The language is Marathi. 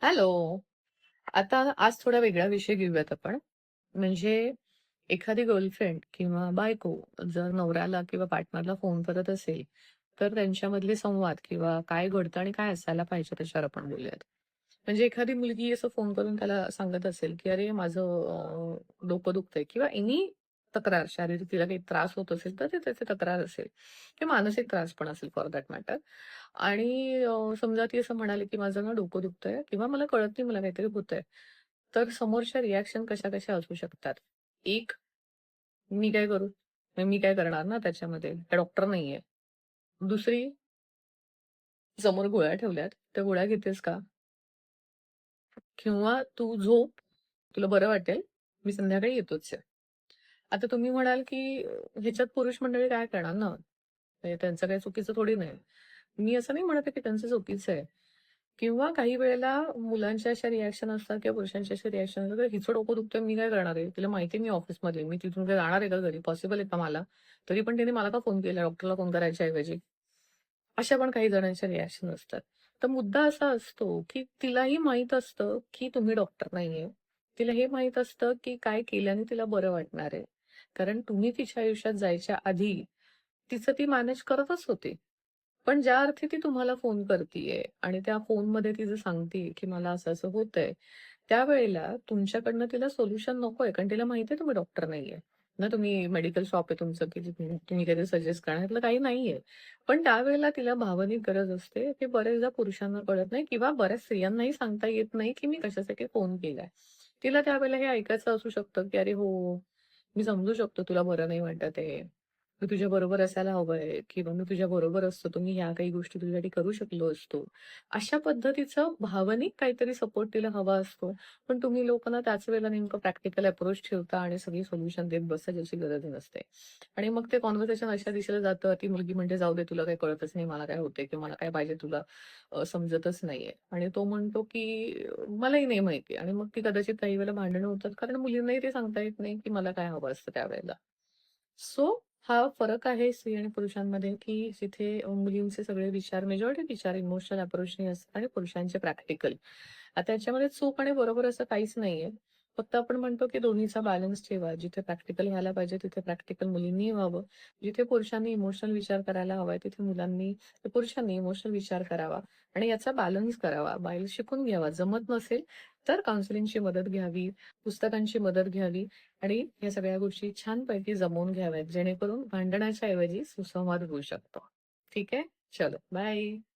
हॅलो. आता आज थोडा वेगळा विषय घेऊयात आपण. म्हणजे एखादी गर्लफ्रेंड किंवा बायको जर नवऱ्याला किंवा पार्टनरला फोन करत असेल, तर त्यांच्यामधले संवाद किंवा काय घडतं आणि काय असायला पाहिजे त्याच्यावर आपण बोलूयात. म्हणजे एखादी मुलगी असं फोन करून त्याला सांगत असेल, की "अरे माझं डोकं दुखतंय" किंवा एनी तक्रार शारीरिक तिला काही त्रास होत असेल, तर ते त्याची तक्रार असेल किंवा मानसिक त्रास पण असेल फॉर दॅट मॅटर. आणि समजा ती असं म्हणाली, की "माझं ना डोकं दुखतंय किंवा मला कळत नाही मला काहीतरी होतंय." तर समोरच्या रिएक्शन कशा-कशा असू शकतात. एक, मी काय करू? मग मी काय करणार ना त्याच्यामध्ये, काय डॉक्टर नाहीये. दुसरी, समोर गोळ्या ठेवल्यात, त्या गोळ्या घेतेस का? किंवा तू झोप, तुला बरं वाटेल, मी संध्याकाळी येतोच आहे. आता तुम्ही म्हणाल, की ह्याच्यात पुरुष मंडळी काय करणार ना? म्हणजे त्यांचं काही चुकीचं थोडी नाही. मी असं नाही म्हणत आहे, की त्यांचं चुकीचं आहे. किंवा काही वेळेला मुलांच्या अशा रिएक्शन असतात किंवा पुरुषांच्या अशा रिएक्शन असतात, "तर हिचं डोकं दुखतंय, मी काय करणार आहे? तिला माहिती आहे मी ऑफिसमध्ये आहे. मी तिथून काय जाणार आहे का घरी? पॉसिबल आहे का मला? तरी पण तिने मला का फोन केला डॉक्टरला फोन करायच्या ऐवजी?" अशा पण काही जणांच्या रिएक्शन असतात. तर मुद्दा असा असतो, की तिलाही माहीत असतं, की तुम्ही डॉक्टर नाहीये. तिला हे माहीत असतं, की काय केल्याने तिला बरं वाटणार आहे. कारण तुम्ही तिच्या आयुष्यात जायच्या आधी तिचं ती मॅनेज करतच होती. पण ज्या अर्थी ती तुम्हाला फोन करतीये आणि त्या फोनमध्ये ती जर सांगतीये, की मला असं-असं होतंय, त्यावेळेला तुमच्याकडनं तिला सोल्युशन नकोय. कारण तिला माहिती आहे तुम्ही डॉक्टर नाहीये. ना तुम्ही मेडिकल शॉप आहे तुमचं, की तुम्ही तुम्ही काहीतरी सजेस्ट करणार, यातलं काही नाहीये. पण त्यावेळेला तिला भावनिक गरज असते. हे बरेचदा पुरुषांना कळत नाही किंवा बऱ्याच स्त्रियांनाही सांगता येत नाही, की मी कशासाठी फोन केलाय. तिला त्यावेळेला हे ऐकायचं असू शकतं, की "अरे हो, मी समजू शकतो तुला बरं नाही वाटत आहे. मी तुझ्याबरोबर असायला हवंय किंवा मी तुझ्याबरोबर असतो, तर मी ह्या काही गोष्टी तुझ्यासाठी करू शकलो असतो." अशा पद्धतीचं भावनिक काहीतरी सपोर्ट तिला हवा असतो. पण तुम्ही लोकं ना त्याच वेळेला नेमकं प्रॅक्टिकल अप्रोच ठेवता आणि सगळी सोल्युशन देत बसा ज्याची गरज नसते. आणि मग ते कन्व्हर्सेशन अशा दिशेला जातं, ती मुलगी म्हणते, "जाऊ दे, तुला काही कळतच नाही, मला काय होतंय किंवा मला काय पाहिजे तुला समजतच नाहीये." आणि तो म्हणतो, की "मलाही नाही माहिती." आणि मग ती कदाचित काही वेळेला भांडणं होतात, कारण मुलींनाही ते सांगता येत नाही, की मला काय हवं असतं त्यावेळेला. सो हा फरक आहे स्त्री आणि पुरुषांमध्ये, की जिथे मुलींचे सगळे विचार, मेजॉरिटी विचार इमोशनल अप्रोचनी असतात आणि पुरुषांचे प्रॅक्टिकल. आता याच्यामध्ये चूक आणि बरोबर असं काहीच नाहीये. फक्त आपण म्हणतो, की दोन्हीचा बॅलन्स ठेवा. जिथे प्रॅक्टिकल व्हायला पाहिजे, तिथे प्रॅक्टिकल मुलींनीही व्हावं. जिथे पुरुषांनी इमोशनल विचार करायला हवाय, तिथे पुरुषांनी इमोशनल विचार करावा आणि याचा बॅलन्स करावा. शिकून घ्यावा. जमत नसेल तर काउन्सिलिंगची मदत घ्यावी, पुस्तकांची मदत घ्यावी आणि या सगळ्या गोष्टी छानपैकी जमवून घ्याव्यात, जेणेकरून भांडणाच्या ऐवजी सुसंवाद होऊ शकतो. ठीक आहे? चलो बाय.